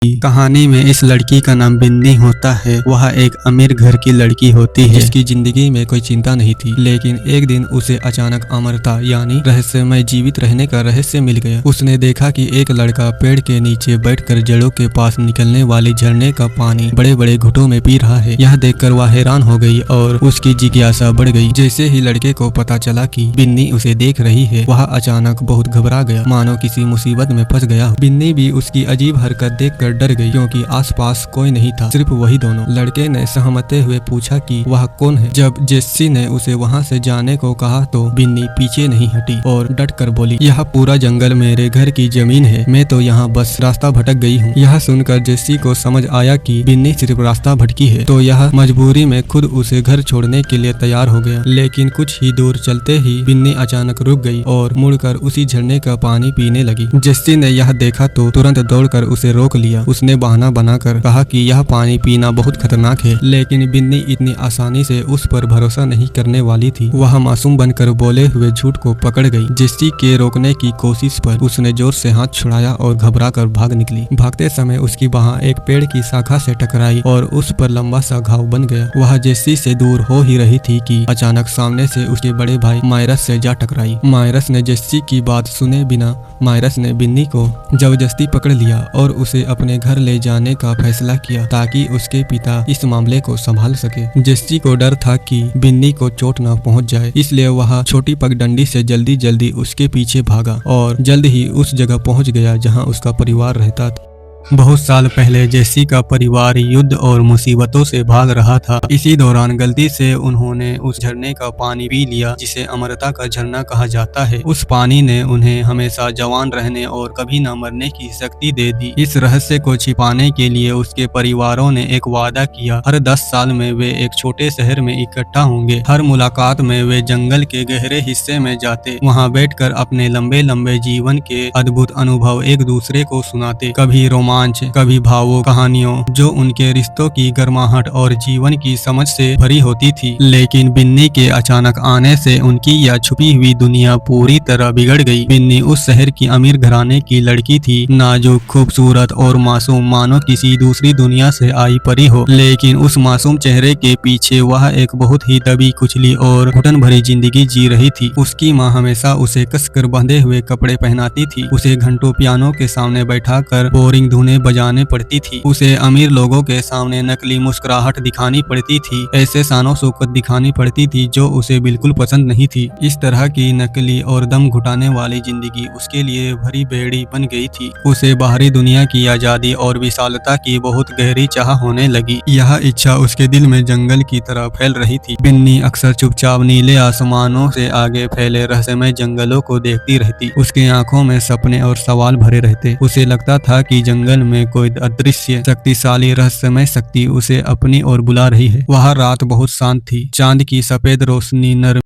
कहानी में इस लड़की का नाम बिन्नी होता है। वह एक अमीर घर की लड़की होती है जिसकी जिंदगी में कोई चिंता नहीं थी। लेकिन एक दिन उसे अचानक अमरता यानी रहस्यमय जीवित रहने का रहस्य मिल गया। उसने देखा कि एक लड़का पेड़ के नीचे बैठकर जड़ों के पास निकलने वाले झरने का पानी बड़े बड़े घुटों में पी रहा है। यह देखकर वह हैरान हो गई और उसकी जिज्ञासा बढ़ गई। जैसे ही लड़के को पता चला कि बिन्नी उसे देख रही है, वह अचानक बहुत घबरा गया, मानो किसी मुसीबत में फंस गया। बिन्नी भी उसकी अजीब हरकत देखकर डर गई क्योंकि आसपास कोई नहीं था, सिर्फ वही दोनों। लड़के ने सहमते हुए पूछा कि वह कौन है। जब जेस्सी ने उसे वहां से जाने को कहा तो बिन्नी पीछे नहीं हटी और डट कर बोली, यह पूरा जंगल मेरे घर की जमीन है, मैं तो यहाँ बस रास्ता भटक गई हूँ। यह सुनकर जेस्सी को समझ आया कि बिन्नी सिर्फ रास्ता भटकी है, तो यह मजबूरी में खुद उसे घर छोड़ने के लिए तैयार हो गया। लेकिन कुछ ही दूर चलते ही बिन्नी अचानक रुक गई और मुड़कर उसी झरने का पानी पीने लगी। जेस्सी ने यह देखा तो तुरंत दौड़कर उसे रोक लिया। उसने बहाना बनाकर कहा कि यह पानी पीना बहुत खतरनाक है, लेकिन बिन्नी इतनी आसानी से उस पर भरोसा नहीं करने वाली थी। वह मासूम बनकर बोले हुए झूठ को पकड़ गई। जेस्सी के रोकने की कोशिश पर उसने जोर से हाथ छुड़ाया और घबरा कर भाग निकली। भागते समय उसकी बाह एक पेड़ की शाखा से टकराई और उस पर लंबा सा घाव बन गया। वह जेस्सी से दूर हो ही रही थी कि अचानक सामने से उसके बड़े भाई मायरस से जा टकराई। मायरस ने जेस्सी की बात सुने बिना मायरस ने बिन्नी को जबरदस्ती पकड़ लिया और उसे अपने घर ले जाने का फैसला किया ताकि उसके पिता इस मामले को संभाल सके। जेस्सी को डर था कि बिन्नी को चोट न पहुंच जाए, इसलिए वह छोटी पगडंडी से जल्दी जल्दी उसके पीछे भागा और जल्द ही उस जगह पहुंच गया जहां उसका परिवार रहता था। बहुत साल पहले जेस्सी का परिवार युद्ध और मुसीबतों से भाग रहा था। इसी दौरान गलती से उन्होंने उस झरने का पानी पी लिया जिसे अमरता का झरना कहा जाता है। उस पानी ने उन्हें हमेशा जवान रहने और कभी न मरने की शक्ति दे दी। इस रहस्य को छिपाने के लिए उसके परिवारों ने एक वादा किया, हर 10 साल में वे एक छोटे शहर में इकट्ठा होंगे। हर मुलाकात में वे जंगल के गहरे हिस्से में जाते, वहाँ बैठकर अपने लंबे लंबे जीवन के अद्भुत अनुभव एक दूसरे को सुनाते। कभी रोमांच, कभी भावुक कहानियों जो उनके रिश्तों की गर्माहट और जीवन की समझ से भरी होती थी। लेकिन बिन्नी के अचानक आने से उनकी यह छुपी हुई दुनिया पूरी तरह बिगड़ गई। बिन्नी उस शहर की अमीर घराने की लड़की थी, नाजुक, खूबसूरत और मासूम, मानो किसी दूसरी दुनिया से आई परी हो। लेकिन उस मासूम चेहरे के पीछे वह एक बहुत ही दबी कुचली और घुटन भरी जिंदगी जी रही थी। उसकी माँ हमेशा उसे कसकर बंधे हुए कपड़े पहनाती थी, उसे घंटों पियानो के सामने बैठाकर बोरिंग धुनें बजाने पड़ती थी, उसे अमीर लोगों के सामने नकली मुस्कुराहट दिखानी पड़ती थी, ऐसे शानो शौकत दिखानी पड़ती थी जो उसे बिल्कुल पसंद नहीं थी। इस तरह की नकली और दम घुटाने वाली जिंदगी उसके लिए भरी बेड़ी बन गई थी। उसे बाहरी दुनिया की आजादी और विशालता की बहुत गहरी चाह होने लगी। यह इच्छा उसके दिल में जंगल की तरह फैल रही थी। बिन्नी अक्सर चुपचाप नीले आसमानों से आगे फैले रहस्यमय जंगलों को देखती रहती। उसकी आंखों में सपने और सवाल भरे रहते। उसे लगता था कि जंगल में कोई अदृश्य शक्तिशाली रहस्यमय शक्ति उसे अपनी ओर बुला रही है। वह रात बहुत शांत थी, चांद की सफेद रोशनी नरम